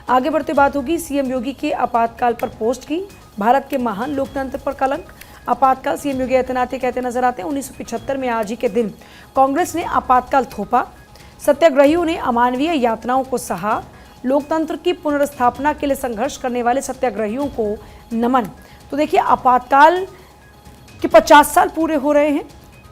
आगे बढ़ते बात होगी सीएम योगी के आपातकाल पर पोस्ट की। भारत के महान लोकतंत्र पर कलंक। आपातकाल सीएम योगी आदित्यनाथ कहते नजर आते हैं। 1975 में आज ही के दिन कांग्रेस ने आपातकाल थोपा। सत्याग्रहियों ने अमानवीय यातनाओं को सहा। लोकतंत्र की पुनर्स्थापना के लिए संघर्ष करने वाले सत्याग्रहियों को नमन। तो देखिए, आपातकाल के 50 साल पूरे हो रहे हैं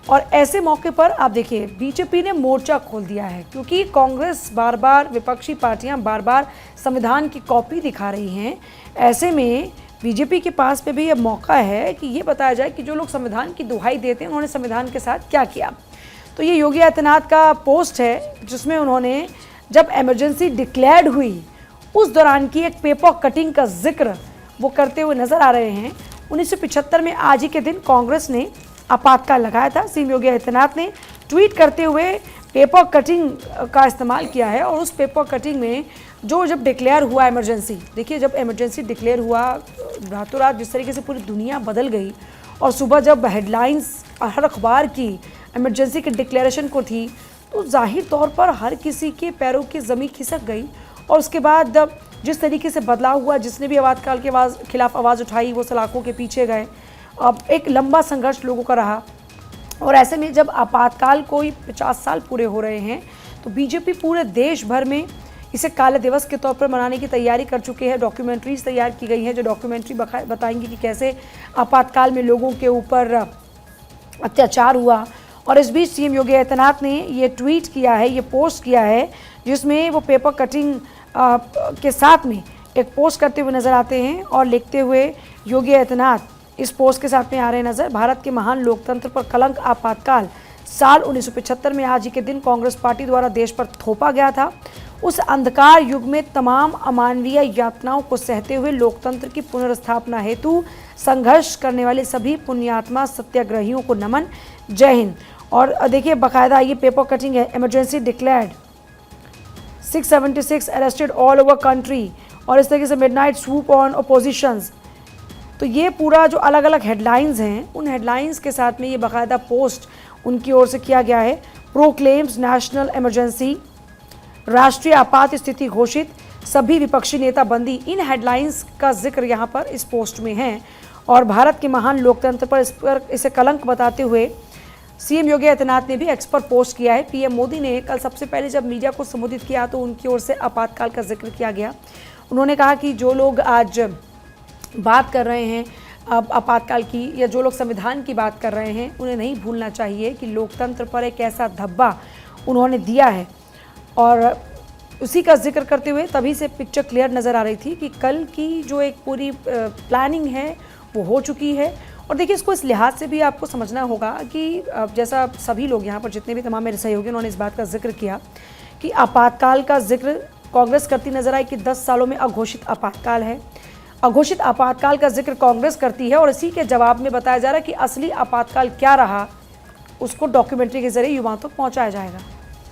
और ऐसे मौके पर आप देखिए बीजेपी ने मोर्चा खोल दिया है, क्योंकि कांग्रेस बार बार, विपक्षी पार्टियां बार बार संविधान की कॉपी दिखा रही हैं। ऐसे में बीजेपी के पास में भी ये मौका है कि ये बताया जाए कि जो लोग संविधान की दुहाई देते हैं उन्होंने संविधान के साथ क्या किया। तो ये योगी आदित्यनाथ का पोस्ट है, जिसमें उन्होंने जब इमरजेंसी डिक्लेयर्ड हुई उस दौरान की एक पेपर कटिंग का जिक्र वो करते हुए नजर आ रहे हैं। 1975 में आज ही के दिन कांग्रेस ने आपातकाल लगाया था। सीएम योगी आदित्यनाथ ने ट्वीट करते हुए पेपर कटिंग का इस्तेमाल किया है और उस पेपर कटिंग में जब डिक्लेयर हुआ इमरजेंसी, देखिए जब इमरजेंसी डिक्लेयर हुआ रातों रात जिस तरीके से पूरी दुनिया बदल गई और सुबह जब हेडलाइंस हर अखबार की इमरजेंसी के डिक्लेरेशन को थी, तो जाहिर तौर पर हर किसी के पैरों की ज़मीन खिसक गई। और उसके बाद जिस तरीके से बदलाव हुआ, जिसने भी आपातकाल के खिलाफ आवाज़ उठाई वो सलाखों के पीछे गए। अब एक लंबा संघर्ष लोगों का रहा और ऐसे में जब आपातकाल को 50 साल पूरे हो रहे हैं तो बीजेपी पूरे देश भर में इसे काले दिवस के तौर पर मनाने की तैयारी कर चुके हैं। डॉक्यूमेंट्रीज तैयार की गई हैं जो डॉक्यूमेंट्री बताएंगी कि कैसे आपातकाल में लोगों के ऊपर अत्याचार हुआ। और इस बीच सीएम योगी आदित्यनाथ ने ये ट्वीट किया है, ये पोस्ट किया है, जिसमें वो पेपर कटिंग के साथ में एक पोस्ट करते हुए नजर आते हैं और लिखते हुए योगी आदित्यनाथ इस पोस्ट के साथ में आ रहे नजर। भारत के महान लोकतंत्र पर कलंक। आपातकाल साल 1975 में आज ही के दिन कांग्रेस पार्टी द्वारा देश पर थोपा गया था। उस अंधकार युग में तमाम अमानवीय यातनाओं को सहते हुए लोकतंत्र की पुनर्स्थापना हेतु संघर्ष करने वाले सभी पुण्यात्मा सत्याग्रहियों को नमन। जय हिंद। और देखिए बाकायदा ये पेपर कटिंग है। Emergency declared, 676 arrested all over country, और इस तरीके से मिडनाइट स्वूप ऑन अपोजिशंस। तो ये पूरा जो अलग अलग हेडलाइंस हैं, उन हेडलाइंस के साथ में ये बाकायदा पोस्ट उनकी ओर से किया गया है। प्रोक्लेम्स नेशनल इमरजेंसी, राष्ट्रीय आपात स्थिति घोषित, सभी विपक्षी नेता बंदी। इन हेडलाइंस का जिक्र यहाँ पर इस पोस्ट में है। और भारत के महान लोकतंत्र पर इसे कलंक बताते हुए सीएम योगी आदित्यनाथ ने भी एक्स पर पोस्ट किया है। पीएम मोदी ने कल सबसे पहले जब मीडिया को संबोधित किया तो उनकी ओर से आपातकाल का जिक्र किया गया। उन्होंने कहा कि जो लोग आज बात कर रहे हैं अब आपातकाल की, या जो लोग संविधान की बात कर रहे हैं, उन्हें नहीं भूलना चाहिए कि लोकतंत्र पर एक ऐसा धब्बा उन्होंने दिया है। और उसी का जिक्र करते हुए तभी से पिक्चर क्लियर नज़र आ रही थी कि कल की जो एक पूरी प्लानिंग है वो हो चुकी है। और देखिए, इसको इस लिहाज से भी आपको समझना होगा कि जैसा सभी लोग यहाँ पर जितने भी तमाम मेरे सहयोगी उन्होंने इस बात का जिक्र किया कि आपातकाल का जिक्र कांग्रेस करती नजर आई कि 10 सालों में अघोषित आपातकाल है। अघोषित आपातकाल का जिक्र कांग्रेस करती है और इसी के जवाब में बताया जा रहा है कि असली आपातकाल क्या रहा उसको डॉक्यूमेंट्री के जरिए युवाओं तक पहुँचाया जाएगा।